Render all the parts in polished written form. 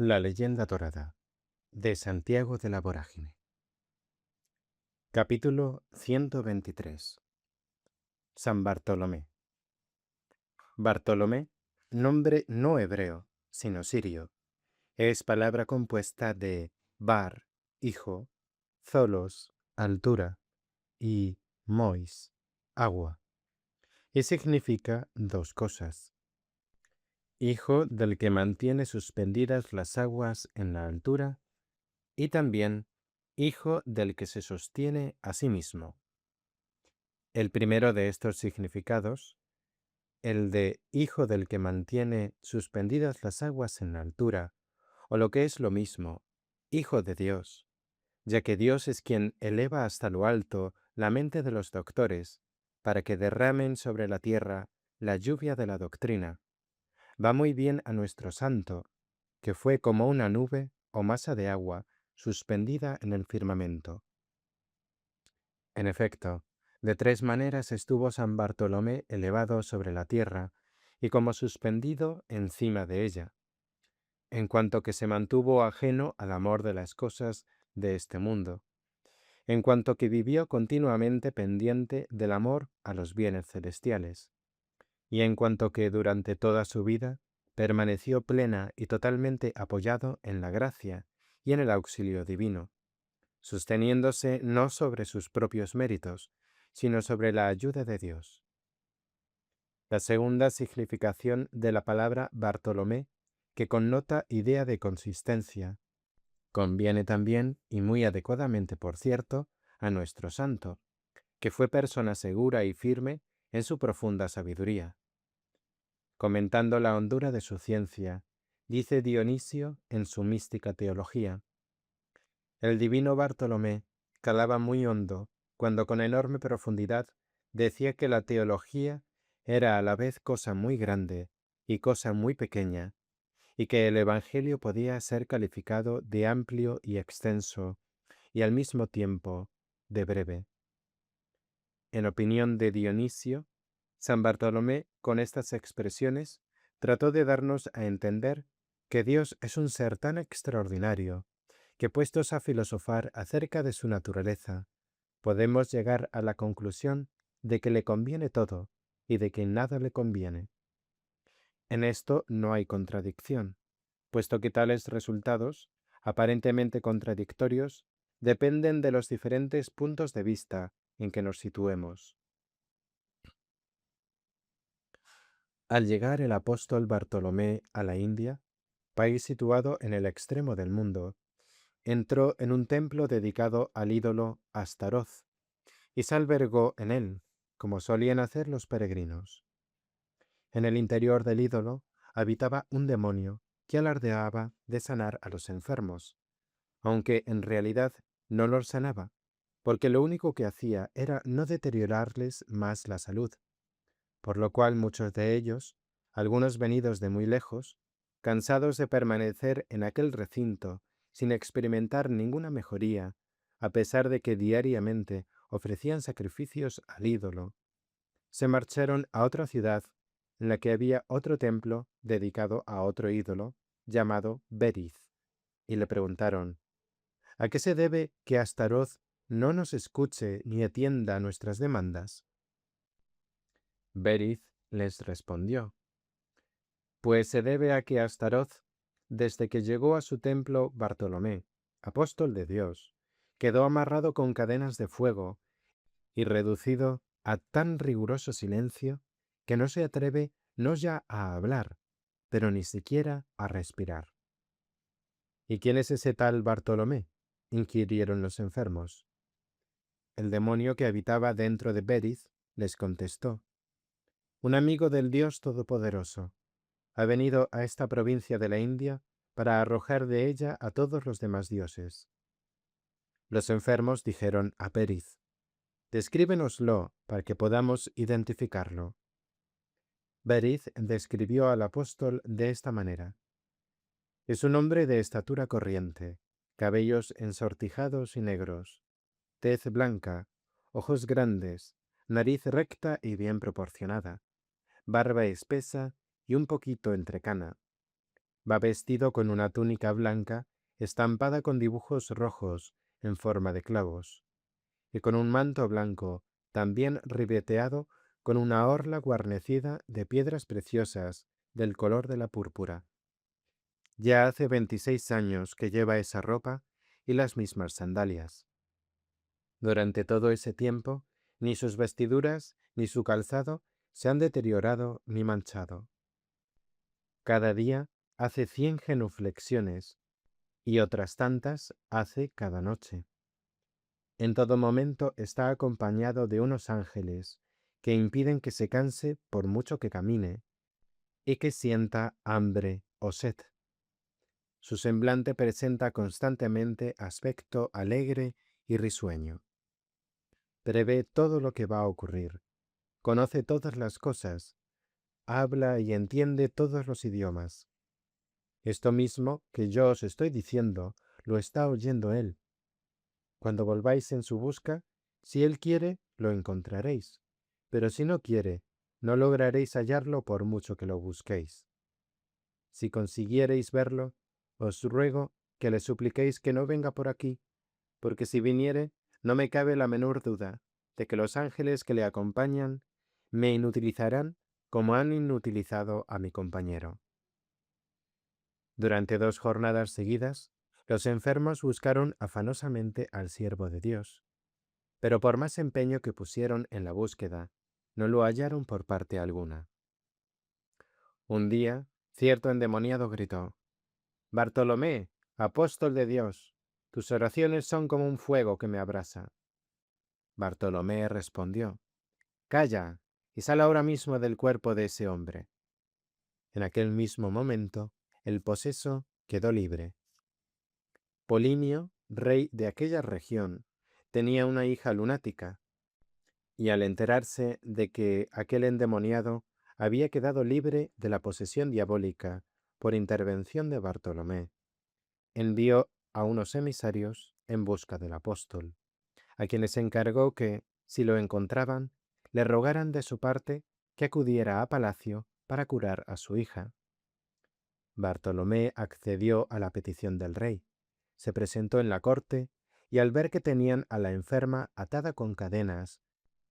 La leyenda dorada de Santiago de la Vorágine. Capítulo 123. San Bartolomé. Bartolomé, nombre no hebreo, sino sirio, es palabra compuesta de bar, hijo, zolos, altura, y mois, agua, y significa dos cosas: hijo del que mantiene suspendidas las aguas en la altura, y también hijo del que se sostiene a sí mismo. El primero de estos significados, el de hijo del que mantiene suspendidas las aguas en la altura, o lo que es lo mismo, hijo de Dios, ya que Dios es quien eleva hasta lo alto la mente de los doctores, para que derramen sobre la tierra la lluvia de la doctrina. Va muy bien a nuestro santo, que fue como una nube o masa de agua suspendida en el firmamento. En efecto, de tres maneras estuvo San Bartolomé elevado sobre la tierra y como suspendido encima de ella, en cuanto que se mantuvo ajeno al amor de las cosas de este mundo, en cuanto que vivió continuamente pendiente del amor a los bienes celestiales, y en cuanto que durante toda su vida permaneció plena y totalmente apoyado en la gracia y en el auxilio divino, sosteniéndose no sobre sus propios méritos, sino sobre la ayuda de Dios. La segunda significación de la palabra Bartolomé, que connota idea de consistencia, conviene también, y muy adecuadamente por cierto, a nuestro santo, que fue persona segura y firme en su profunda sabiduría. Comentando la hondura de su ciencia, dice Dionisio en su mística teología: el divino Bartolomé calaba muy hondo cuando con enorme profundidad decía que la teología era a la vez cosa muy grande y cosa muy pequeña, y que el Evangelio podía ser calificado de amplio y extenso, y al mismo tiempo de breve. En opinión de Dionisio, San Bartolomé, con estas expresiones, trató de darnos a entender que Dios es un ser tan extraordinario que, puestos a filosofar acerca de su naturaleza, podemos llegar a la conclusión de que le conviene todo y de que nada le conviene. En esto no hay contradicción, puesto que tales resultados, aparentemente contradictorios, dependen de los diferentes puntos de vista en que nos situemos. Al llegar el apóstol Bartolomé a la India, país situado en el extremo del mundo, entró en un templo dedicado al ídolo Astaroth y se albergó en él, como solían hacer los peregrinos. En el interior del ídolo habitaba un demonio que alardeaba de sanar a los enfermos, aunque en realidad no los sanaba, porque lo único que hacía era no deteriorarles más la salud, por lo cual muchos de ellos, algunos venidos de muy lejos, cansados de permanecer en aquel recinto sin experimentar ninguna mejoría, a pesar de que diariamente ofrecían sacrificios al ídolo, se marcharon a otra ciudad en la que había otro templo dedicado a otro ídolo llamado Beriz, y le preguntaron: ¿a qué se debe que Astaroth no nos escuche ni atienda a nuestras demandas? Beriz les respondió: pues se debe a que Astaroth, desde que llegó a su templo Bartolomé, apóstol de Dios, quedó amarrado con cadenas de fuego y reducido a tan riguroso silencio que no se atreve no ya a hablar, pero ni siquiera a respirar. ¿Y quién es ese tal Bartolomé?, inquirieron los enfermos. El demonio que habitaba dentro de Beriz les contestó: un amigo del Dios Todopoderoso. Ha venido a esta provincia de la India para arrojar de ella a todos los demás dioses. Los enfermos dijeron a Beriz: descríbenoslo para que podamos identificarlo. Beriz describió al apóstol de esta manera: es un hombre de estatura corriente, cabellos ensortijados y negros, tez blanca, ojos grandes, nariz recta y bien proporcionada, barba espesa y un poquito entrecana, Va vestido con una túnica blanca estampada con dibujos rojos en forma de clavos, y con un manto blanco, también ribeteado con una orla guarnecida de piedras preciosas del color de la púrpura. Ya hace 26 años que lleva esa ropa y las mismas sandalias. Durante todo ese tiempo, ni sus vestiduras ni su calzado se han deteriorado ni manchado. Cada día hace 100 genuflexiones y otras tantas hace cada noche. En todo momento está acompañado de unos ángeles que impiden que se canse por mucho que camine y que sienta hambre o sed. Su semblante presenta constantemente aspecto alegre y risueño. Prevé todo lo que va a ocurrir, conoce todas las cosas, habla y entiende todos los idiomas. Esto mismo que yo os estoy diciendo, lo está oyendo él. Cuando volváis en su busca, si él quiere, lo encontraréis, pero si no quiere, no lograréis hallarlo por mucho que lo busquéis. Si consiguiereis verlo, os ruego que le supliquéis que no venga por aquí, porque si viniere, no me cabe la menor duda de que los ángeles que le acompañan me inutilizarán como han inutilizado a mi compañero. Durante 2 jornadas seguidas, los enfermos buscaron afanosamente al siervo de Dios, pero por más empeño que pusieron en la búsqueda, no lo hallaron por parte alguna. Un día, cierto endemoniado gritó: «Bartolomé, apóstol de Dios, tus oraciones son como un fuego que me abrasa». Bartolomé respondió: «Calla, y sal ahora mismo del cuerpo de ese hombre». En aquel mismo momento, el poseso quedó libre. Polimio, rey de aquella región, tenía una hija lunática, y al enterarse de que aquel endemoniado había quedado libre de la posesión diabólica por intervención de Bartolomé, envió a unos emisarios en busca del apóstol, a quienes encargó que, si lo encontraban, le rogaran de su parte que acudiera a palacio para curar a su hija. Bartolomé accedió a la petición del rey, se presentó en la corte y al ver que tenían a la enferma atada con cadenas,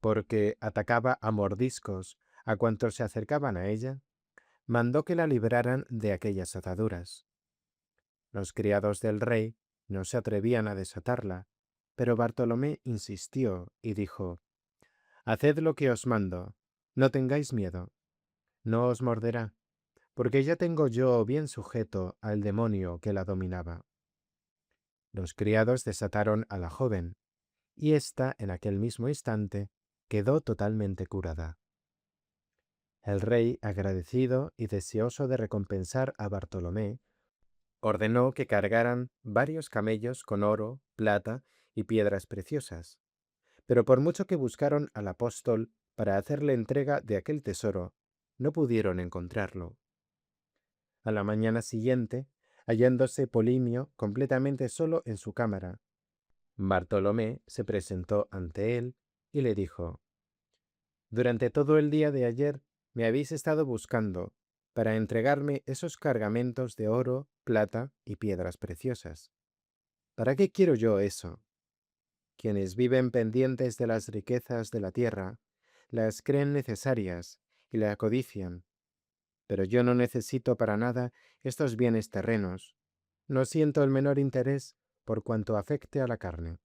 porque atacaba a mordiscos a cuantos se acercaban a ella, mandó que la libraran de aquellas ataduras. Los criados del rey no se atrevían a desatarla, pero Bartolomé insistió y dijo: «Haced lo que os mando, no tengáis miedo, no os morderá, porque ya tengo yo bien sujeto al demonio que la dominaba». Los criados desataron a la joven, y ésta en aquel mismo instante quedó totalmente curada. El rey, agradecido y deseoso de recompensar a Bartolomé, ordenó que cargaran varios camellos con oro, plata y piedras preciosas. Pero por mucho que buscaron al apóstol para hacerle entrega de aquel tesoro, no pudieron encontrarlo. A la mañana siguiente, hallándose Polimio completamente solo en su cámara, Bartolomé se presentó ante él y le dijo: «Durante todo el día de ayer me habéis estado buscando para entregarme esos cargamentos de oro, plata y piedras preciosas. ¿Para qué quiero yo eso? Quienes viven pendientes de las riquezas de la tierra, las creen necesarias y la codician, pero yo no necesito para nada estos bienes terrenos. No siento el menor interés por cuanto afecte a la carne».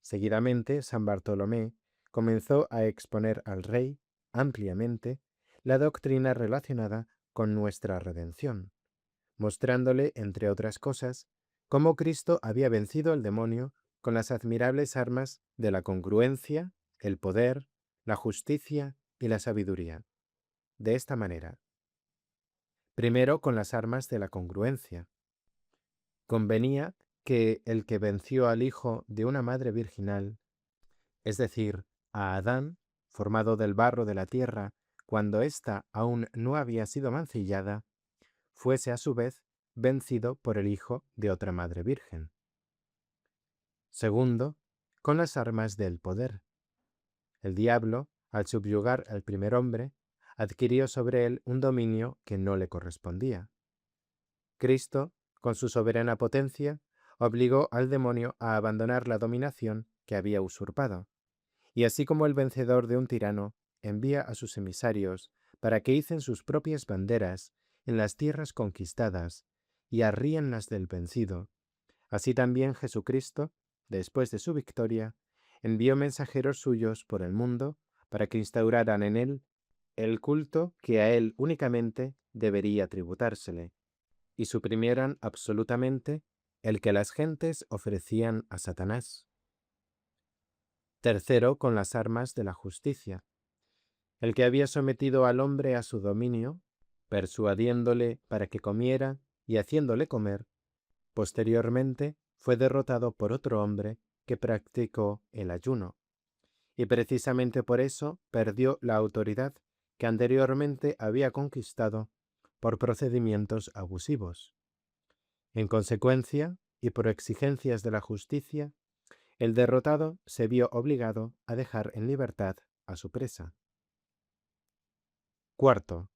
Seguidamente, San Bartolomé comenzó a exponer al rey, ampliamente, la doctrina relacionada con nuestra redención, mostrándole, entre otras cosas, cómo Cristo había vencido al demonio con las admirables armas de la congruencia, el poder, la justicia y la sabiduría. De esta manera: primero, con las armas de la congruencia. Convenía que el que venció al hijo de una madre virginal, es decir, a Adán, formado del barro de la tierra, cuando ésta aún no había sido mancillada, fuese a su vez vencido por el hijo de otra madre virgen. Segundo, con las armas del poder. El diablo, al subyugar al primer hombre, adquirió sobre él un dominio que no le correspondía. Cristo, con su soberana potencia, obligó al demonio a abandonar la dominación que había usurpado. Y así como el vencedor de un tirano envía a sus emisarios para que hicen sus propias banderas en las tierras conquistadas y arríen las del vencido, así también Jesucristo, después de su victoria, envió mensajeros suyos por el mundo para que instauraran en él el culto que a él únicamente debería tributársele, y suprimieran absolutamente el que las gentes ofrecían a Satanás. Tercero, con las armas de la justicia. El que había sometido al hombre a su dominio, persuadiéndole para que comiera y haciéndole comer, posteriormente fue derrotado por otro hombre que practicó el ayuno, y precisamente por eso perdió la autoridad que anteriormente había conquistado por procedimientos abusivos. En consecuencia, y por exigencias de la justicia, el derrotado se vio obligado a dejar en libertad a su presa. Cuarto,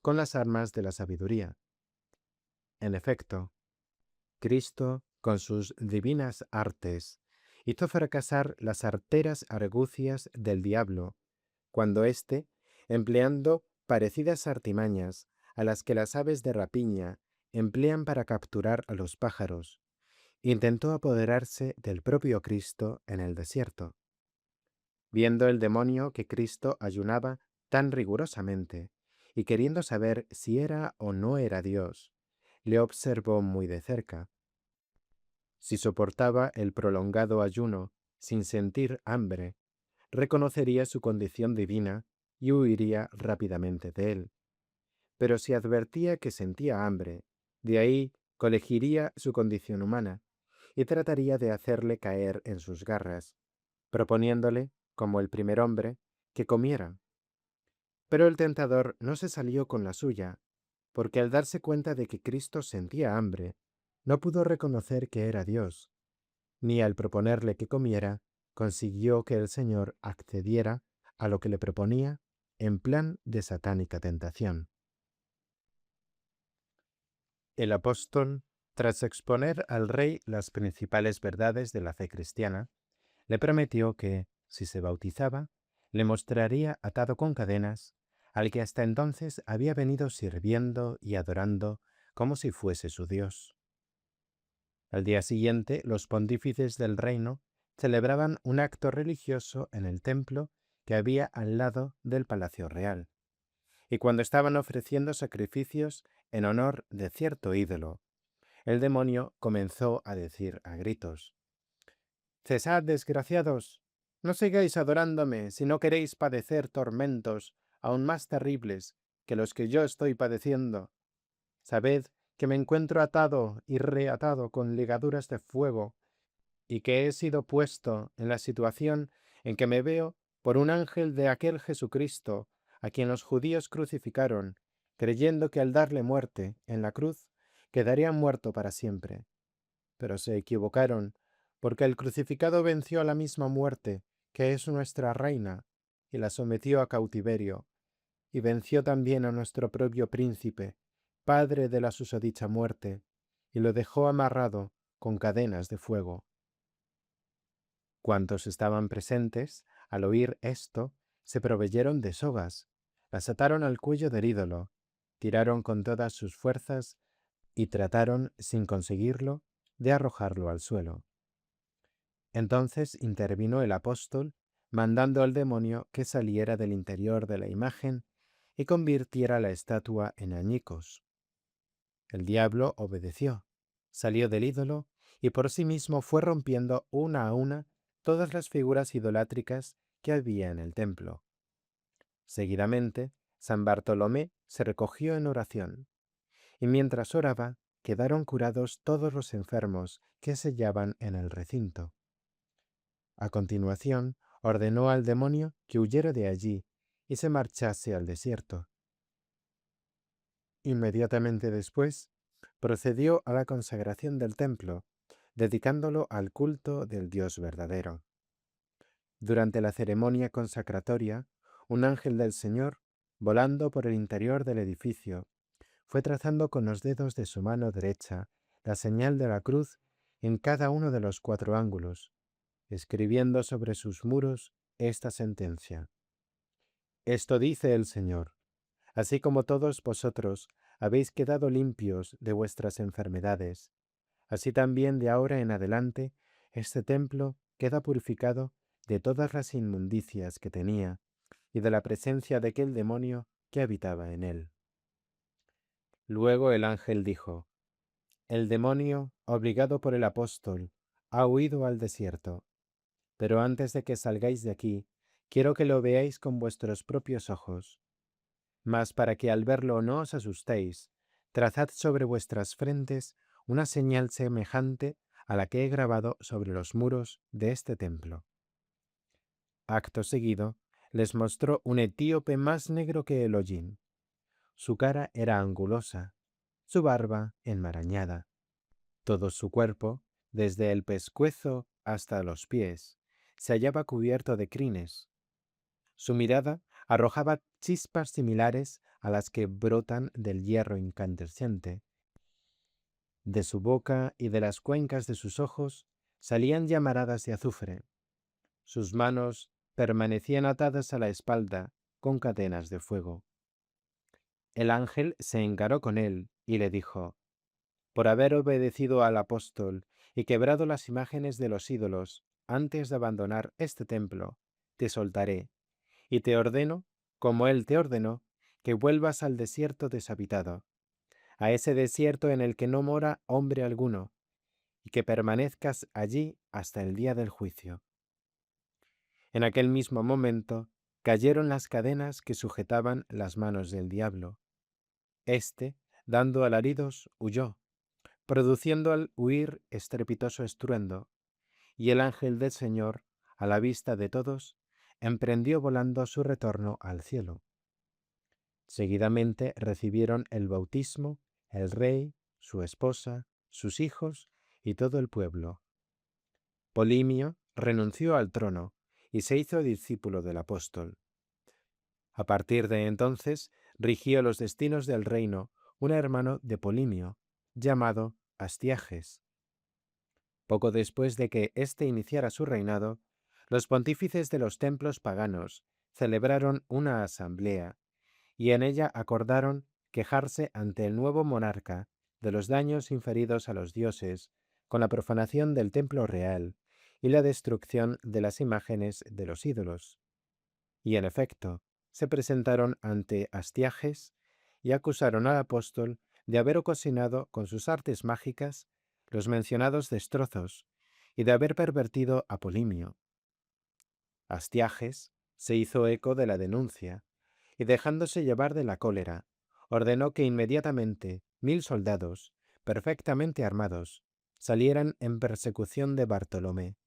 con las armas de la sabiduría. En efecto, Cristo, con sus divinas artes, hizo fracasar las arteras argucias del diablo, cuando éste, empleando parecidas artimañas a las que las aves de rapiña emplean para capturar a los pájaros, intentó apoderarse del propio Cristo en el desierto. Viendo el demonio que Cristo ayunaba tan rigurosamente, y queriendo saber si era o no era Dios, le observó muy de cerca. Si soportaba el prolongado ayuno sin sentir hambre, reconocería su condición divina y huiría rápidamente de él. Pero si advertía que sentía hambre, de ahí colegiría su condición humana y trataría de hacerle caer en sus garras, proponiéndole, como el primer hombre, que comiera. Pero el tentador no se salió con la suya, porque al darse cuenta de que Cristo sentía hambre, no pudo reconocer que era Dios, ni al proponerle que comiera, consiguió que el Señor accediera a lo que le proponía en plan de satánica tentación. El apóstol, tras exponer al rey las principales verdades de la fe cristiana, le prometió que, si se bautizaba, le mostraría atado con cadenas al que hasta entonces había venido sirviendo y adorando como si fuese su Dios. Al día siguiente, los pontífices del reino celebraban un acto religioso en el templo que había al lado del palacio real, y cuando estaban ofreciendo sacrificios en honor de cierto ídolo, el demonio comenzó a decir a gritos: «Cesad, desgraciados, no sigáis adorándome si no queréis padecer tormentos aún más terribles que los que yo estoy padeciendo. Sabed que me encuentro atado y reatado con ligaduras de fuego, y que he sido puesto en la situación en que me veo por un ángel de aquel Jesucristo a quien los judíos crucificaron, creyendo que al darle muerte en la cruz quedaría muerto para siempre. Pero se equivocaron, porque el crucificado venció a la misma muerte, que es nuestra reina, y la sometió a cautiverio, y venció también a nuestro propio príncipe, padre de la susodicha muerte, y lo dejó amarrado con cadenas de fuego». Cuantos estaban presentes, al oír esto, se proveyeron de sogas, las ataron al cuello del ídolo, tiraron con todas sus fuerzas y trataron, sin conseguirlo, de arrojarlo al suelo. Entonces intervino el apóstol, mandando al demonio que saliera del interior de la imagen y convirtiera la estatua en añicos. El diablo obedeció, salió del ídolo y por sí mismo fue rompiendo una a una todas las figuras idolátricas que había en el templo. Seguidamente, San Bartolomé se recogió en oración, y mientras oraba, quedaron curados todos los enfermos que se hallaban en el recinto. A continuación, ordenó al demonio que huyera de allí y se marchase al desierto. Inmediatamente después, procedió a la consagración del templo, dedicándolo al culto del Dios verdadero. Durante la ceremonia consacratoria, un ángel del Señor, volando por el interior del edificio, fue trazando con los dedos de su mano derecha la señal de la cruz en cada uno de los 4 ángulos, escribiendo sobre sus muros esta sentencia. Esto dice el Señor: así como todos vosotros habéis quedado limpios de vuestras enfermedades, así también de ahora en adelante este templo queda purificado de todas las inmundicias que tenía y de la presencia de aquel demonio que habitaba en él. Luego el ángel dijo: el demonio, obligado por el apóstol, ha huido al desierto. Pero antes de que salgáis de aquí, quiero que lo veáis con vuestros propios ojos. Mas para que al verlo no os asustéis, trazad sobre vuestras frentes una señal semejante a la que he grabado sobre los muros de este templo. Acto seguido, les mostró un etíope más negro que el hollín. Su cara era angulosa, su barba enmarañada. Todo su cuerpo, desde el pescuezo hasta los pies, se hallaba cubierto de crines. Su mirada arrojaba chispas similares a las que brotan del hierro incandescente. De su boca y de las cuencas de sus ojos salían llamaradas de azufre. Sus manos permanecían atadas a la espalda con cadenas de fuego. El ángel se encaró con él y le dijo: por haber obedecido al apóstol y quebrado las imágenes de los ídolos antes de abandonar este templo, te soltaré, y te ordeno, como él te ordenó, que vuelvas al desierto deshabitado, a ese desierto en el que no mora hombre alguno, y que permanezcas allí hasta el día del juicio. En aquel mismo momento cayeron las cadenas que sujetaban las manos del diablo. Este, dando alaridos, huyó, produciendo al huir estrepitoso estruendo, y el ángel del Señor, a la vista de todos, emprendió volando su retorno al cielo. Seguidamente recibieron el bautismo el rey, su esposa, sus hijos y todo el pueblo. Polimio renunció al trono y se hizo discípulo del apóstol. A partir de entonces rigió los destinos del reino un hermano de Polimio, llamado Astiages. Poco después de que éste iniciara su reinado, los pontífices de los templos paganos celebraron una asamblea y en ella acordaron quejarse ante el nuevo monarca de los daños inferidos a los dioses con la profanación del templo real y la destrucción de las imágenes de los ídolos. Y en efecto, se presentaron ante Astiages y acusaron al apóstol de haber ocasionado con sus artes mágicas los mencionados destrozos y de haber pervertido a Polimio. Astiages se hizo eco de la denuncia y, dejándose llevar de la cólera, ordenó que inmediatamente 1000 soldados, perfectamente armados, salieran en persecución de Bartolomé,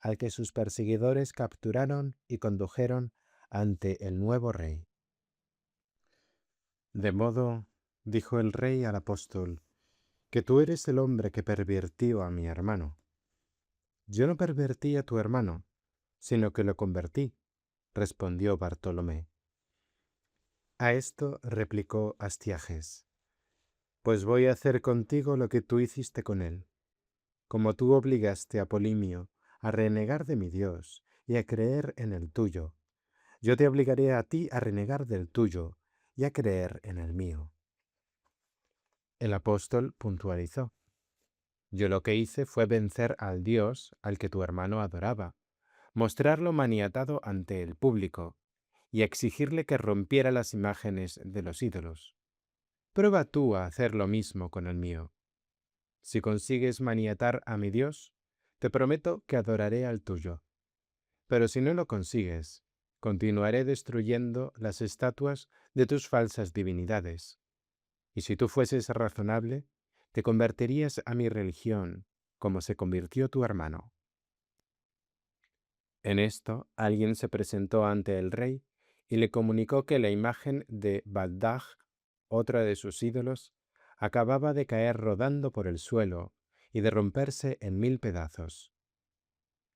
al que sus perseguidores capturaron y condujeron ante el nuevo rey. De modo, dijo el rey al apóstol, que tú eres el hombre que pervirtió a mi hermano. Yo no pervertí a tu hermano, sino que lo convertí, respondió Bartolomé. A esto replicó Astiages: pues voy a hacer contigo lo que tú hiciste con él. Como tú obligaste a Polimio a renegar de mi Dios y a creer en el tuyo, yo te obligaré a ti a renegar del tuyo y a creer en el mío. El apóstol puntualizó: yo lo que hice fue vencer al Dios al que tu hermano adoraba, mostrarlo maniatado ante el público y exigirle que rompiera las imágenes de los ídolos. Prueba tú a hacer lo mismo con el mío. Si consigues maniatar a mi Dios, te prometo que adoraré al tuyo. Pero si no lo consigues, continuaré destruyendo las estatuas de tus falsas divinidades. Y si tú fueses razonable, te convertirías a mi religión, como se convirtió tu hermano. En esto, alguien se presentó ante el rey y le comunicó que la imagen de Baldag, otra de sus ídolos, acababa de caer rodando por el suelo y de romperse en 1000 pedazos.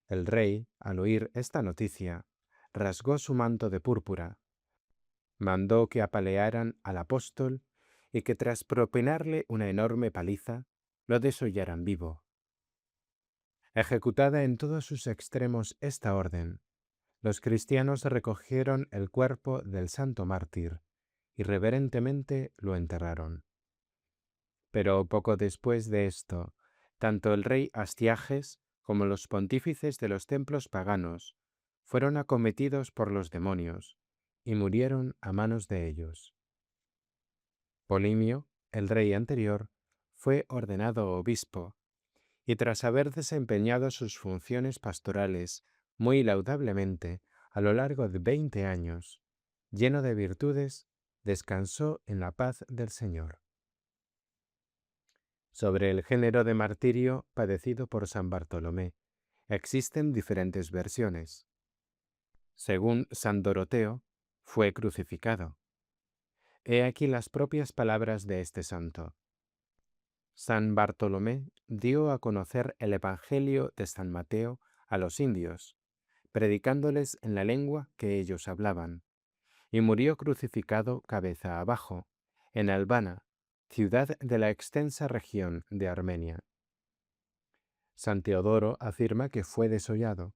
El rey, al oír esta noticia, rasgó su manto de púrpura, mandó que apalearan al apóstol y que tras propinarle una enorme paliza, lo desollaran vivo. Ejecutada en todos sus extremos esta orden, los cristianos recogieron el cuerpo del santo mártir y reverentemente lo enterraron. Pero poco después de esto, tanto el rey Astiages como los pontífices de los templos paganos fueron acometidos por los demonios y murieron a manos de ellos. Polimio, el rey anterior, fue ordenado obispo y tras haber desempeñado sus funciones pastorales muy laudablemente a lo largo de 20 años, lleno de virtudes, descansó en la paz del Señor. Sobre el género de martirio padecido por San Bartolomé, existen diferentes versiones. Según San Doroteo, fue crucificado. He aquí las propias palabras de este santo. San Bartolomé dio a conocer el Evangelio de San Mateo a los indios, predicándoles en la lengua que ellos hablaban, y murió crucificado cabeza abajo, en Albana, ciudad de la extensa región de Armenia. San Teodoro afirma que fue desollado.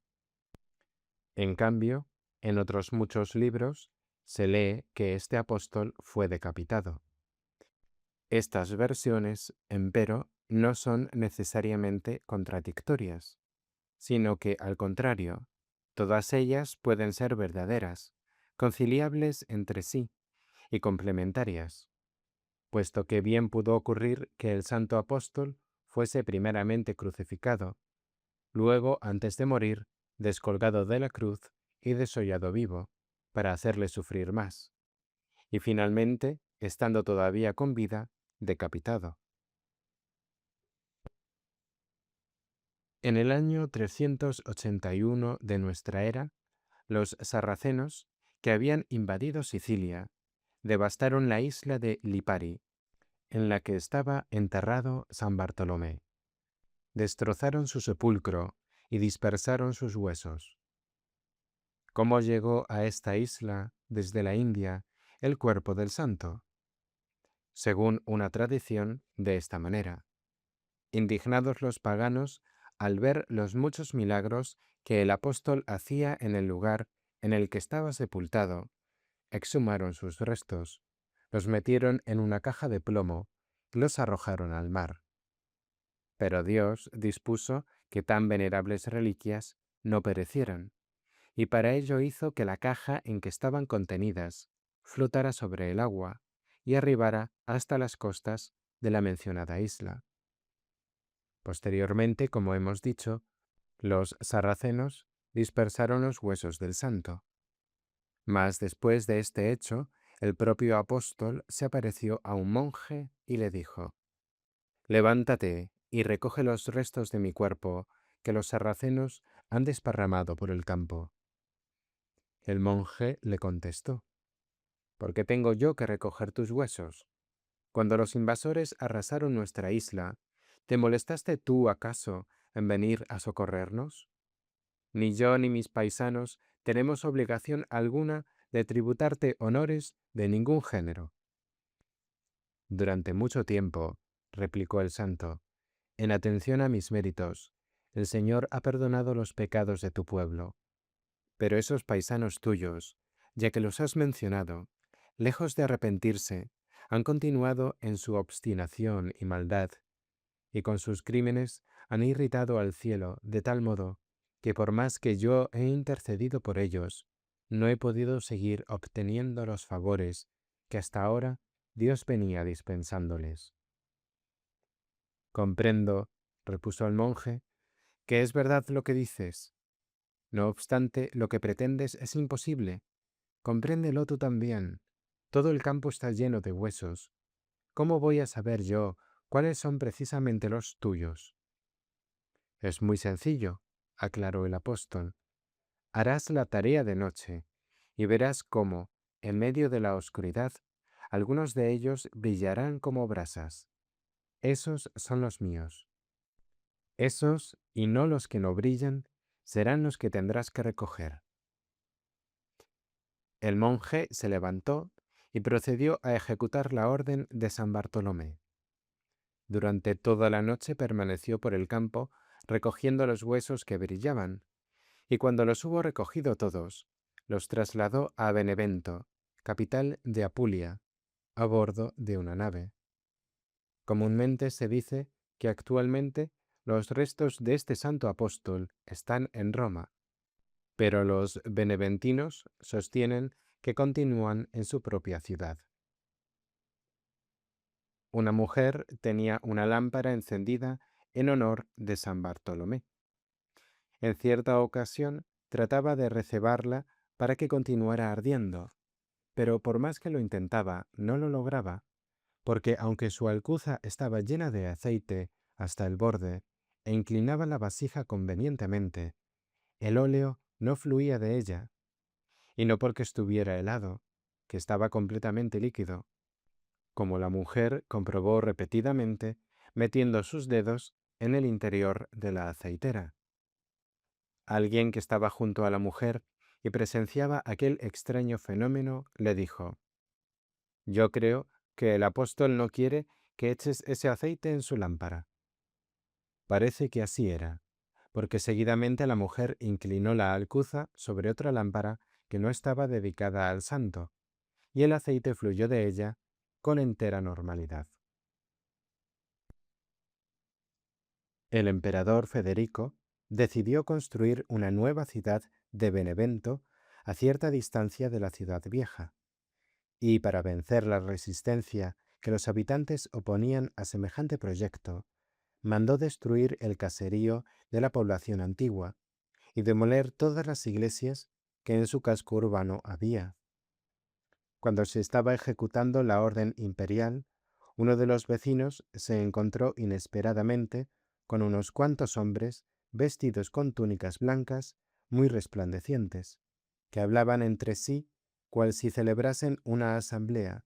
En cambio, en otros muchos libros se lee que este apóstol fue decapitado. Estas versiones, empero, no son necesariamente contradictorias, sino que, al contrario, todas ellas pueden ser verdaderas, conciliables entre sí y complementarias, puesto que bien pudo ocurrir que el santo apóstol fuese primeramente crucificado, luego, antes de morir, descolgado de la cruz y desollado vivo, para hacerle sufrir más, y finalmente, estando todavía con vida, decapitado. En el año 381 de nuestra era, los sarracenos, que habían invadido Sicilia, devastaron la isla de Lipari, en la que estaba enterrado San Bartolomé. Destrozaron su sepulcro y dispersaron sus huesos. ¿Cómo llegó a esta isla, desde la India, el cuerpo del santo? Según una tradición, de esta manera. Indignados los paganos al ver los muchos milagros que el apóstol hacía en el lugar en el que estaba sepultado, exhumaron sus restos, los metieron en una caja de plomo y los arrojaron al mar. Pero Dios dispuso que tan venerables reliquias no perecieran, y para ello hizo que la caja en que estaban contenidas flotara sobre el agua y arribara hasta las costas de la mencionada isla. Posteriormente, como hemos dicho, los sarracenos dispersaron los huesos del santo. Mas después de este hecho, el propio apóstol se apareció a un monje y le dijo: «Levántate y recoge los restos de mi cuerpo, que los sarracenos han desparramado por el campo». El monje le contestó: «¿Por qué tengo yo que recoger tus huesos? Cuando los invasores arrasaron nuestra isla, ¿te molestaste tú acaso en venir a socorrernos? Ni yo ni mis paisanos tenemos obligación alguna de tributarte honores de ningún género». «Durante mucho tiempo», replicó el santo, «en atención a mis méritos, el Señor ha perdonado los pecados de tu pueblo. Pero esos paisanos tuyos, ya que los has mencionado, lejos de arrepentirse, han continuado en su obstinación y maldad, y con sus crímenes han irritado al cielo de tal modo que por más que yo he intercedido por ellos, no he podido seguir obteniendo los favores que hasta ahora Dios venía dispensándoles». «Comprendo», repuso el monje, «que es verdad lo que dices. No obstante, lo que pretendes es imposible. Compréndelo tú también. Todo el campo está lleno de huesos. ¿Cómo voy a saber yo cuáles son precisamente los tuyos?» «Es muy sencillo», aclaró el apóstol. «Harás la tarea de noche y verás cómo, en medio de la oscuridad, algunos de ellos brillarán como brasas. Esos son los míos. Esos, y no los que no brillan, serán los que tendrás que recoger». El monje se levantó y procedió a ejecutar la orden de San Bartolomé. Durante toda la noche permaneció por el campo recogiendo los huesos que brillaban, y cuando los hubo recogido todos, los trasladó a Benevento, capital de Apulia, a bordo de una nave. Comúnmente se dice que actualmente los restos de este santo apóstol están en Roma, pero los beneventinos sostienen que continúan en su propia ciudad. Una mujer tenía una lámpara encendida en honor de San Bartolomé. En cierta ocasión trataba de recebarla para que continuara ardiendo, pero por más que lo intentaba, no lo lograba, porque aunque su alcuza estaba llena de aceite hasta el borde e inclinaba la vasija convenientemente, el óleo no fluía de ella, y no porque estuviera helado, que estaba completamente líquido, como la mujer comprobó repetidamente metiendo sus dedos en el interior de la aceitera. Alguien que estaba junto a la mujer y presenciaba aquel extraño fenómeno le dijo: «Yo creo que el apóstol no quiere que eches ese aceite en su lámpara». Parece que así era, porque seguidamente la mujer inclinó la alcuza sobre otra lámpara que no estaba dedicada al santo, y el aceite fluyó de ella con entera normalidad. El emperador Federico decidió construir una nueva ciudad de Benevento a cierta distancia de la ciudad vieja, y para vencer la resistencia que los habitantes oponían a semejante proyecto, mandó destruir el caserío de la población antigua y demoler todas las iglesias que en su casco urbano había. Cuando se estaba ejecutando la orden imperial, uno de los vecinos se encontró inesperadamente con unos cuantos hombres vestidos con túnicas blancas muy resplandecientes, que hablaban entre sí cual si celebrasen una asamblea,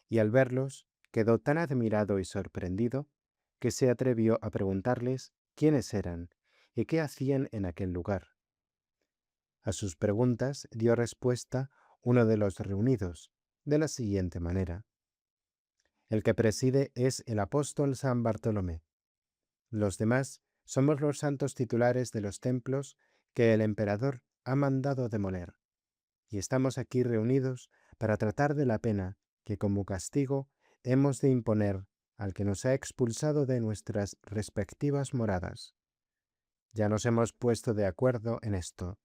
y al verlos quedó tan admirado y sorprendido que se atrevió a preguntarles quiénes eran y qué hacían en aquel lugar. A sus preguntas dio respuesta uno de los reunidos, de la siguiente manera: «El que preside es el apóstol San Bartolomé. Los demás somos los santos titulares de los templos que el emperador ha mandado demoler, y estamos aquí reunidos para tratar de la pena que como castigo hemos de imponer al que nos ha expulsado de nuestras respectivas moradas. Ya nos hemos puesto de acuerdo en esto.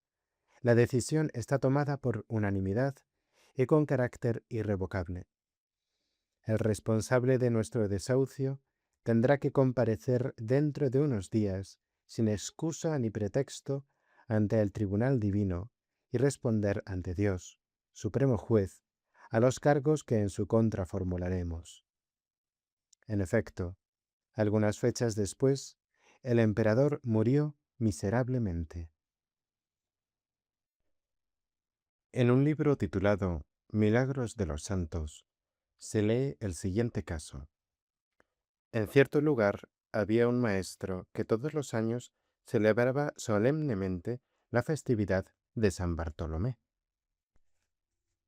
La decisión está tomada por unanimidad y con carácter irrevocable. El responsable de nuestro desahucio tendrá que comparecer dentro de unos días, sin excusa ni pretexto, ante el tribunal divino y responder ante Dios, supremo juez, a los cargos que en su contra formularemos». En efecto, algunas fechas después, el emperador murió miserablemente. En un libro titulado Milagros de los Santos, se lee el siguiente caso. En cierto lugar había un maestro que todos los años celebraba solemnemente la festividad de San Bartolomé.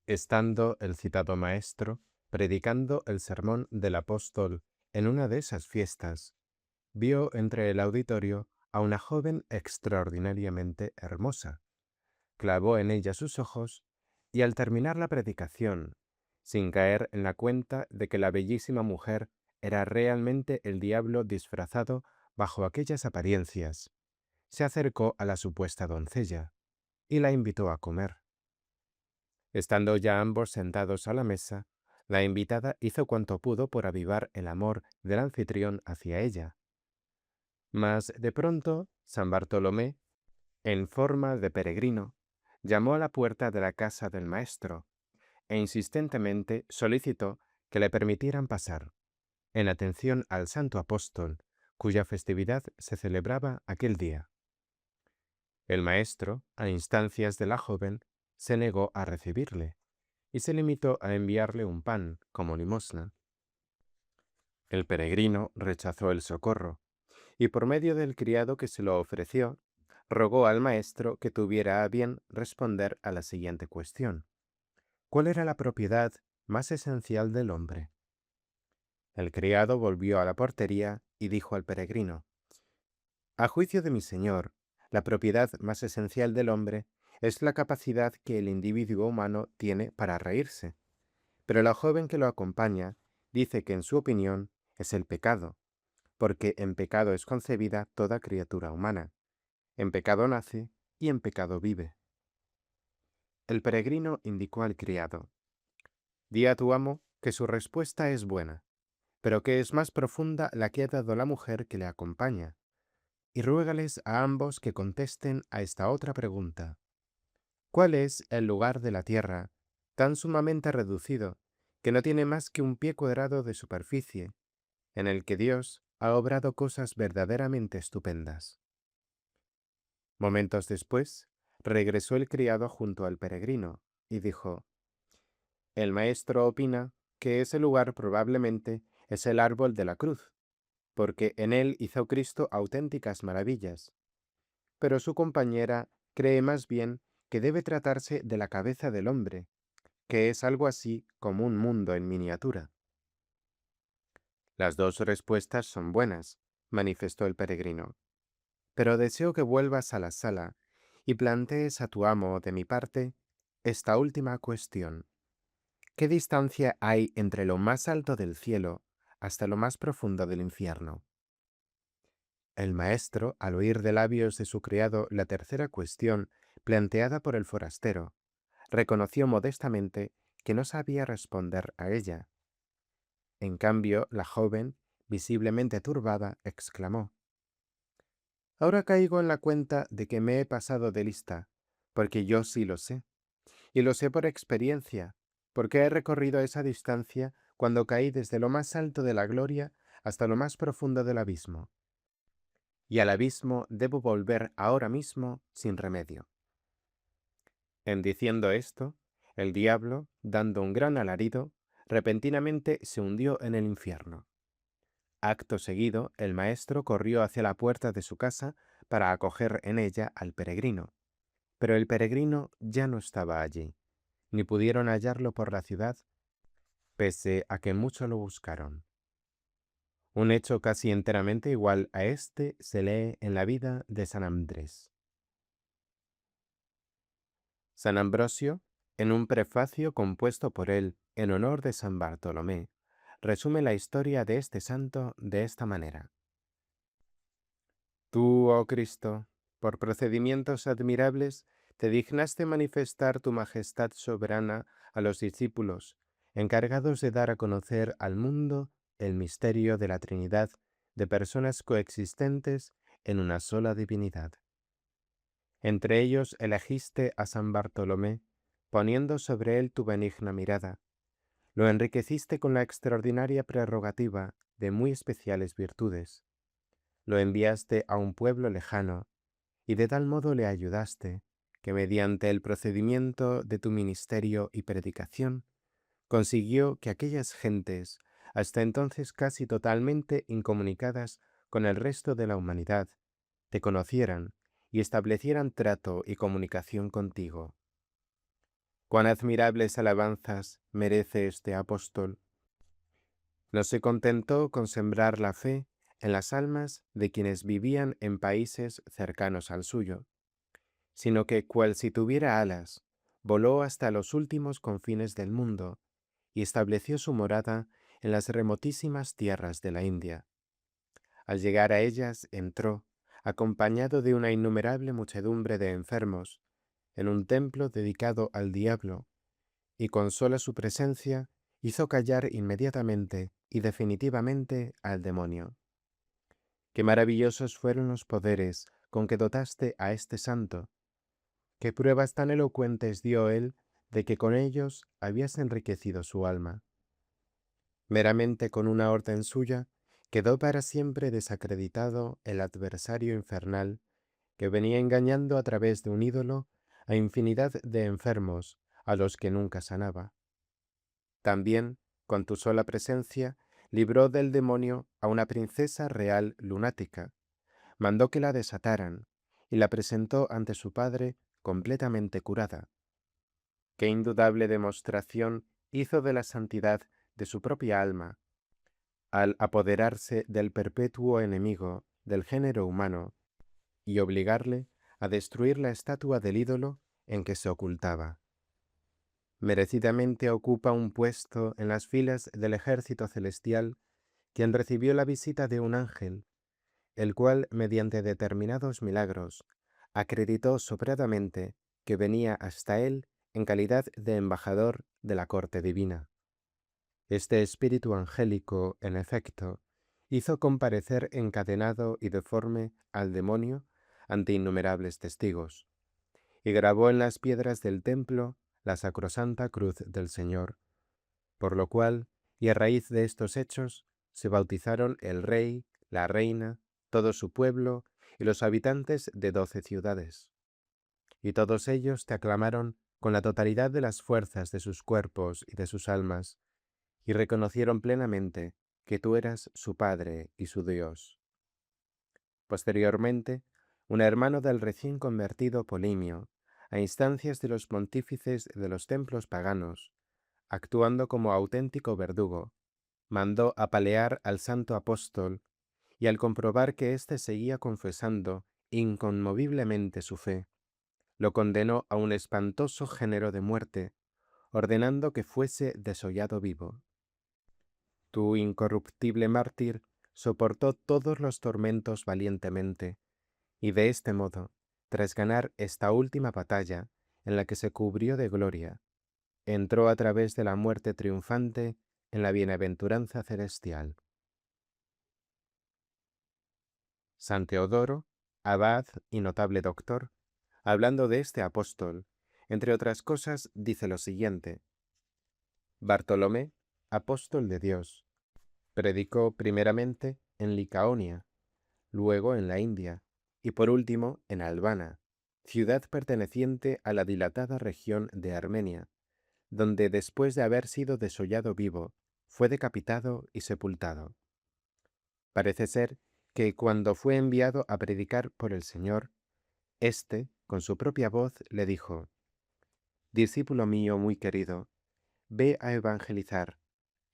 Estando el citado maestro predicando el sermón del apóstol en una de esas fiestas, vio entre el auditorio a una joven extraordinariamente hermosa. Clavó en ella sus ojos y al terminar la predicación, sin caer en la cuenta de que la bellísima mujer era realmente el diablo disfrazado bajo aquellas apariencias, se acercó a la supuesta doncella y la invitó a comer. Estando ya ambos sentados a la mesa, la invitada hizo cuanto pudo por avivar el amor del anfitrión hacia ella. Mas de pronto San Bartolomé, en forma de peregrino, llamó a la puerta de la casa del maestro e insistentemente solicitó que le permitieran pasar, en atención al santo apóstol, cuya festividad se celebraba aquel día. El maestro, a instancias de la joven, se negó a recibirle y se limitó a enviarle un pan como limosna. El peregrino rechazó el socorro y por medio del criado que se lo ofreció, rogó al maestro que tuviera a bien responder a la siguiente cuestión: ¿cuál era la propiedad más esencial del hombre. El criado volvió a la portería y dijo al peregrino: A juicio de mi señor, la propiedad más esencial del hombre es la capacidad que el individuo humano tiene para reírse. Pero la joven que lo acompaña dice que en su opinión es el pecado, porque en pecado es concebida toda criatura humana. En pecado nace y en pecado vive. El peregrino indicó al criado: Di a tu amo que su respuesta es buena, pero que es más profunda la que ha dado la mujer que le acompaña, y ruégales a ambos que contesten a esta otra pregunta: ¿Cuál es el lugar de la tierra, tan sumamente reducido, que no tiene más que un pie cuadrado de superficie, en el que Dios ha obrado cosas verdaderamente estupendas? Momentos después, regresó el criado junto al peregrino, y dijo: El maestro opina que ese lugar probablemente es el árbol de la cruz, porque en él hizo Cristo auténticas maravillas, pero su compañera cree más bien que debe tratarse de la cabeza del hombre, que es algo así como un mundo en miniatura. Las dos respuestas son buenas, manifestó el peregrino, pero deseo que vuelvas a la sala y plantees a tu amo, de mi parte, esta última cuestión. ¿Qué distancia hay entre lo más alto del cielo hasta lo más profundo del infierno? El maestro, al oír de labios de su criado la tercera cuestión planteada por el forastero, reconoció modestamente que no sabía responder a ella. En cambio, la joven, visiblemente turbada, exclamó: Ahora caigo en la cuenta de que me he pasado de lista, porque yo sí lo sé, y lo sé por experiencia, porque he recorrido esa distancia cuando caí desde lo más alto de la gloria hasta lo más profundo del abismo. Y al abismo debo volver ahora mismo sin remedio. En diciendo esto, el diablo, dando un gran alarido, repentinamente se hundió en el infierno. Acto seguido, el maestro corrió hacia la puerta de su casa para acoger en ella al peregrino, pero el peregrino ya no estaba allí, ni pudieron hallarlo por la ciudad, pese a que mucho lo buscaron. Un hecho casi enteramente igual a este se lee en la vida de San Andrés. San Ambrosio, en un prefacio compuesto por él en honor de San Bartolomé, resume la historia de este santo de esta manera. Tú, oh Cristo, por procedimientos admirables, te dignaste manifestar tu majestad soberana a los discípulos, encargados de dar a conocer al mundo el misterio de la Trinidad de personas coexistentes en una sola divinidad. Entre ellos elegiste a San Bartolomé, poniendo sobre él tu benigna mirada. Lo enriqueciste con la extraordinaria prerrogativa de muy especiales virtudes. Lo enviaste a un pueblo lejano, y de tal modo le ayudaste, que mediante el procedimiento de tu ministerio y predicación, consiguió que aquellas gentes, hasta entonces casi totalmente incomunicadas con el resto de la humanidad, te conocieran y establecieran trato y comunicación contigo. Cuán admirables alabanzas merece este apóstol. No se contentó con sembrar la fe en las almas de quienes vivían en países cercanos al suyo, sino que, cual si tuviera alas, voló hasta los últimos confines del mundo y estableció su morada en las remotísimas tierras de la India. Al llegar a ellas entró, acompañado de una innumerable muchedumbre de enfermos, en un templo dedicado al diablo, y con sola su presencia hizo callar inmediatamente y definitivamente al demonio. Qué maravillosos fueron los poderes con que dotaste a este santo, qué pruebas tan elocuentes dio él de que con ellos habías enriquecido su alma. Meramente con una orden suya quedó para siempre desacreditado el adversario infernal que venía engañando a través de un ídolo a infinidad de enfermos a los que nunca sanaba. También, con tu sola presencia, libró del demonio a una princesa real lunática, mandó que la desataran y la presentó ante su padre completamente curada. Qué indudable demostración hizo de la santidad de su propia alma, al apoderarse del perpetuo enemigo del género humano y obligarle a destruir la estatua del ídolo en que se ocultaba. Merecidamente ocupa un puesto en las filas del ejército celestial quien recibió la visita de un ángel, el cual, mediante determinados milagros, acreditó sobradamente que venía hasta él en calidad de embajador de la corte divina. Este espíritu angélico, en efecto, hizo comparecer encadenado y deforme al demonio ante innumerables testigos, y grabó en las piedras del templo la sacrosanta cruz del Señor, por lo cual, y a raíz de estos hechos, se bautizaron el rey, la reina, todo su pueblo y los habitantes de 12 ciudades. Y todos ellos te aclamaron con la totalidad de las fuerzas de sus cuerpos y de sus almas, y reconocieron plenamente que tú eras su Padre y su Dios. Posteriormente, un hermano del recién convertido Polimio, a instancias de los pontífices de los templos paganos, actuando como auténtico verdugo, mandó apalear al santo apóstol, y al comprobar que éste seguía confesando inconmoviblemente su fe, lo condenó a un espantoso género de muerte, ordenando que fuese desollado vivo. Tu incorruptible mártir soportó todos los tormentos valientemente, y de este modo, tras ganar esta última batalla, en la que se cubrió de gloria, entró a través de la muerte triunfante en la bienaventuranza celestial. San Teodoro, abad y notable doctor, hablando de este apóstol, entre otras cosas, dice lo siguiente: Bartolomé, apóstol de Dios, predicó primeramente en Licaonia, luego en la India, y por último en Albana, ciudad perteneciente a la dilatada región de Armenia, donde después de haber sido desollado vivo, fue decapitado y sepultado. Parece ser que cuando fue enviado a predicar por el Señor, éste, con su propia voz, le dijo: Discípulo mío muy querido, ve a evangelizar,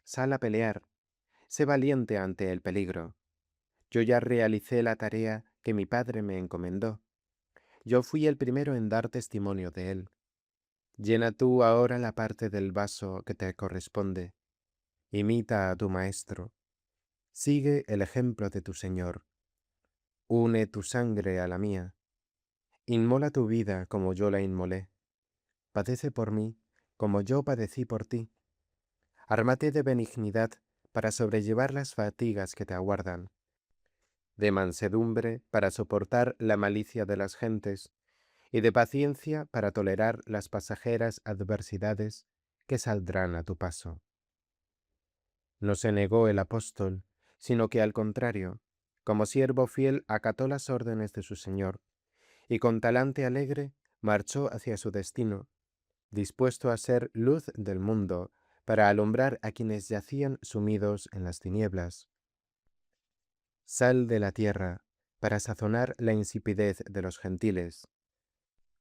sal a pelear, sé valiente ante el peligro. Yo ya realicé la tarea que mi padre me encomendó. Yo fui el primero en dar testimonio de él. Llena tú ahora la parte del vaso que te corresponde. Imita a tu maestro. Sigue el ejemplo de tu Señor. Une tu sangre a la mía. Inmola tu vida como yo la inmolé. Padece por mí como yo padecí por ti. Ármate de benignidad para sobrellevar las fatigas que te aguardan, de mansedumbre para soportar la malicia de las gentes, y de paciencia para tolerar las pasajeras adversidades que saldrán a tu paso. No se negó el apóstol, sino que al contrario, como siervo fiel acató las órdenes de su Señor, y con talante alegre marchó hacia su destino, dispuesto a ser luz del mundo para alumbrar a quienes yacían sumidos en las tinieblas. Sal de la tierra para sazonar la insipidez de los gentiles.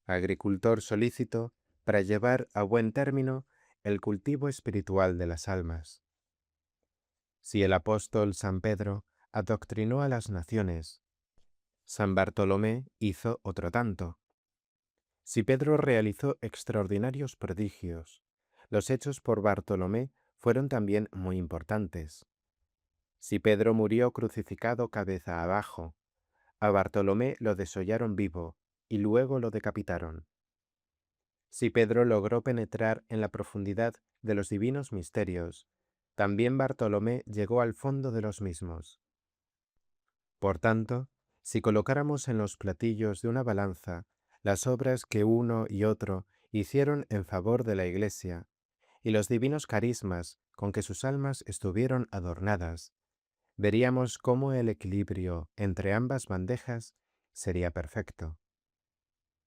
Agricultor solícito para llevar a buen término el cultivo espiritual de las almas. Si el apóstol San Pedro adoctrinó a las naciones, San Bartolomé hizo otro tanto. Si Pedro realizó extraordinarios prodigios, los hechos por Bartolomé fueron también muy importantes. Si Pedro murió crucificado cabeza abajo, a Bartolomé lo desollaron vivo y luego lo decapitaron. Si Pedro logró penetrar en la profundidad de los divinos misterios, también Bartolomé llegó al fondo de los mismos. Por tanto, si colocáramos en los platillos de una balanza las obras que uno y otro hicieron en favor de la Iglesia, y los divinos carismas con que sus almas estuvieron adornadas, veríamos cómo el equilibrio entre ambas bandejas sería perfecto.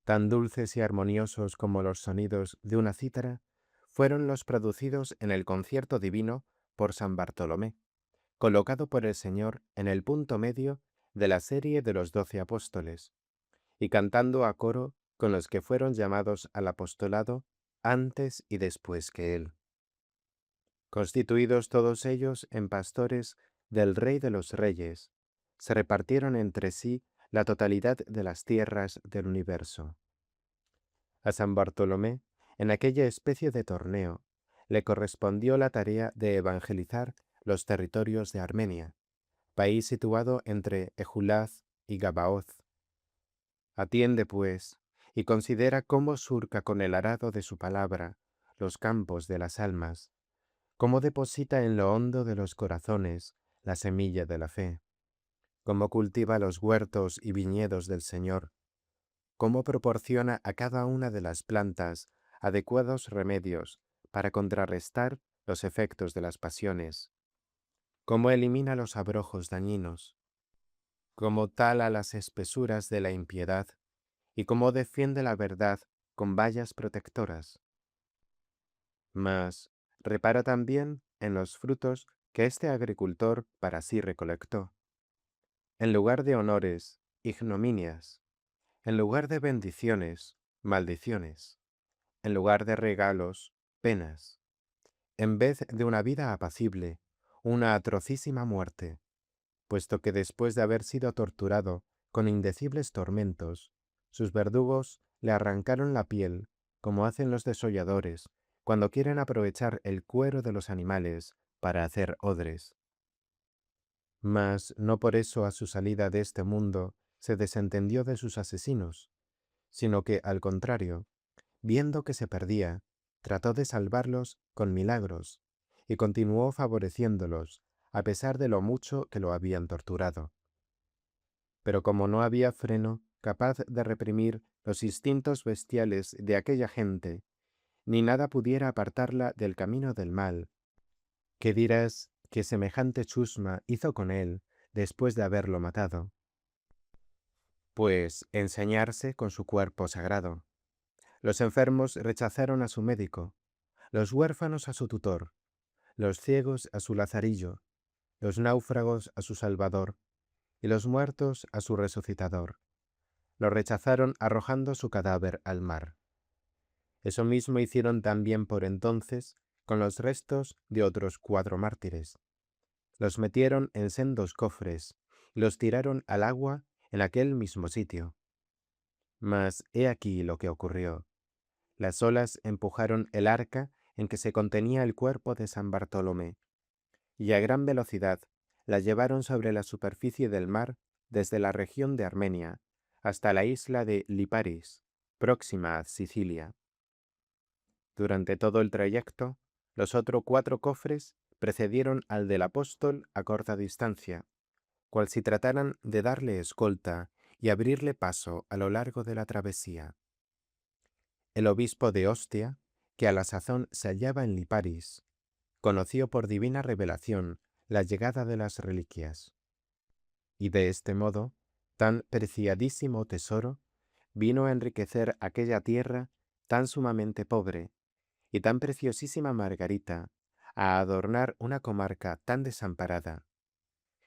Tan dulces y armoniosos como los sonidos de una cítara fueron los producidos en el concierto divino por San Bartolomé, colocado por el Señor en el punto medio de la serie de los 12 apóstoles, y cantando a coro con los que fueron llamados al apostolado antes y después que él. Constituidos todos ellos en pastores del Rey de los Reyes, se repartieron entre sí la totalidad de las tierras del universo. A San Bartolomé, en aquella especie de torneo, le correspondió la tarea de evangelizar los territorios de Armenia, país situado entre Ejulaz y Gabaoth. Atiende, pues, y considera cómo surca con el arado de su palabra los campos de las almas, cómo deposita en lo hondo de los corazones la semilla de la fe, cómo cultiva los huertos y viñedos del Señor, cómo proporciona a cada una de las plantas adecuados remedios para contrarrestar los efectos de las pasiones, cómo elimina los abrojos dañinos, cómo tala las espesuras de la impiedad y cómo defiende la verdad con vallas protectoras. Mas repara también en los frutos que este agricultor para sí recolectó. En lugar de honores, ignominias; en lugar de bendiciones, maldiciones; en lugar de regalos, penas; en vez de una vida apacible, una atrocísima muerte, puesto que después de haber sido torturado con indecibles tormentos, sus verdugos le arrancaron la piel, como hacen los desolladores cuando quieren aprovechar el cuero de los animales para hacer odres. Mas no por eso a su salida de este mundo se desentendió de sus asesinos, sino que, al contrario, viendo que se perdía, trató de salvarlos con milagros y continuó favoreciéndolos, a pesar de lo mucho que lo habían torturado. Pero como no había freno capaz de reprimir los instintos bestiales de aquella gente, ni nada pudiera apartarla del camino del mal, ¿qué dirás que semejante chusma hizo con él después de haberlo matado? Pues enseñarse con su cuerpo sagrado. Los enfermos rechazaron a su médico, los huérfanos a su tutor, los ciegos a su lazarillo, los náufragos a su salvador, y los muertos a su resucitador. Lo rechazaron arrojando su cadáver al mar. Eso mismo hicieron también por entonces con los restos de otros 4 mártires. Los metieron en sendos cofres y los tiraron al agua en aquel mismo sitio. Mas he aquí lo que ocurrió. Las olas empujaron el arca en que se contenía el cuerpo de San Bartolomé, y a gran velocidad la llevaron sobre la superficie del mar desde la región de Armenia hasta la isla de Liparis, próxima a Sicilia. Durante todo el trayecto, los otros 4 cofres precedieron al del apóstol a corta distancia, cual si trataran de darle escolta y abrirle paso a lo largo de la travesía. El obispo de Ostia, que a la sazón se hallaba en Liparis, conoció por divina revelación la llegada de las reliquias, y de este modo, tan preciadísimo tesoro vino a enriquecer aquella tierra tan sumamente pobre, y tan preciosísima Margarita a adornar una comarca tan desamparada,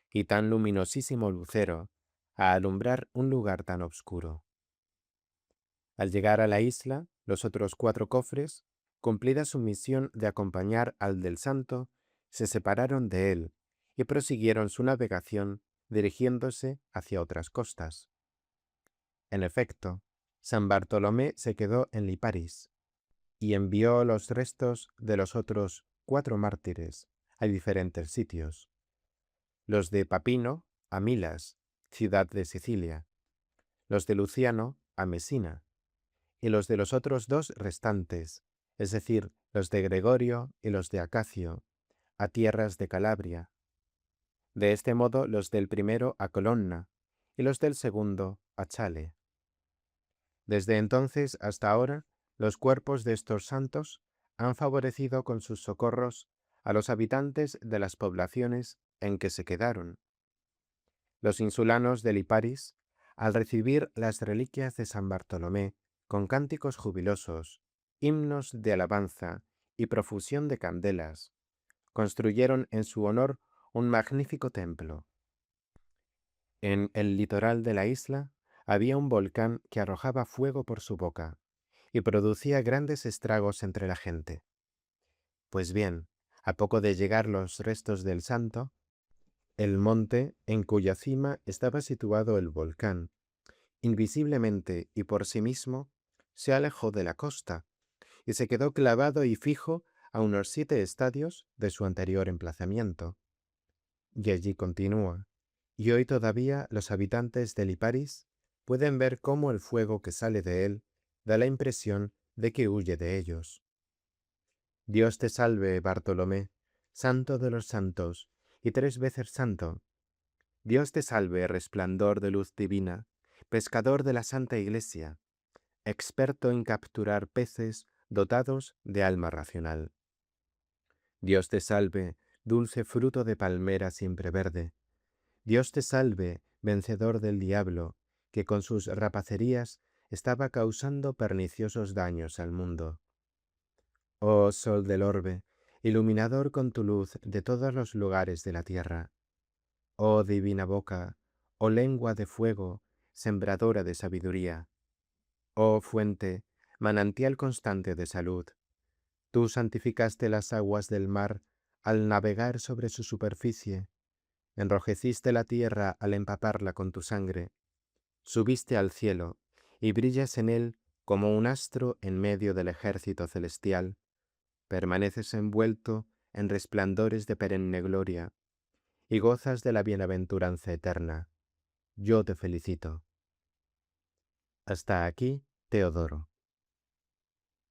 y tan luminosísimo lucero a alumbrar un lugar tan obscuro. Al llegar a la isla, los otros 4 cofres, cumplida su misión de acompañar al del santo, se separaron de él y prosiguieron su navegación dirigiéndose hacia otras costas. En efecto, San Bartolomé se quedó en Liparis y envió los restos de los otros 4 mártires a diferentes sitios: los de Papino a Milas, ciudad de Sicilia; los de Luciano a Mesina; y los de los otros 2 restantes, es decir, los de Gregorio y los de Acacio, a tierras de Calabria. De este modo los del primero a Colonna y los del segundo a Chale. Desde entonces hasta ahora, los cuerpos de estos santos han favorecido con sus socorros a los habitantes de las poblaciones en que se quedaron. Los insulanos de Liparis, al recibir las reliquias de San Bartolomé con cánticos jubilosos, himnos de alabanza y profusión de candelas, construyeron en su honor un magnífico templo. En el litoral de la isla había un volcán que arrojaba fuego por su boca y producía grandes estragos entre la gente. Pues bien, A poco de llegar los restos del santo, el monte en cuya cima estaba situado el volcán, invisiblemente y por sí mismo, se alejó de la costa y se quedó clavado y fijo a unos 7 estadios de su anterior emplazamiento. Y allí continúa, y hoy todavía los habitantes de Liparis pueden ver cómo el fuego que sale de él da la impresión de que huye de ellos. Dios te salve, Bartolomé, santo de los santos, y 3 veces santo. Dios te salve, resplandor de luz divina, pescador de la Santa Iglesia, experto en capturar peces dotados de alma racional. Dios te salve, dulce fruto de palmera siempre verde. Dios te salve, vencedor del diablo, que con sus rapacerías estaba causando perniciosos daños al mundo. Oh sol del orbe, iluminador con tu luz de todos los lugares de la tierra. Oh divina boca, oh lengua de fuego, sembradora de sabiduría. Oh fuente, manantial constante de salud. Tú santificaste las aguas del mar al navegar sobre su superficie. Enrojeciste la tierra al empaparla con tu sangre. Subiste al cielo y brillas en él como un astro en medio del ejército celestial. Permaneces envuelto en resplandores de perenne gloria y gozas de la bienaventuranza eterna. Yo te felicito. Hasta aquí, Teodoro.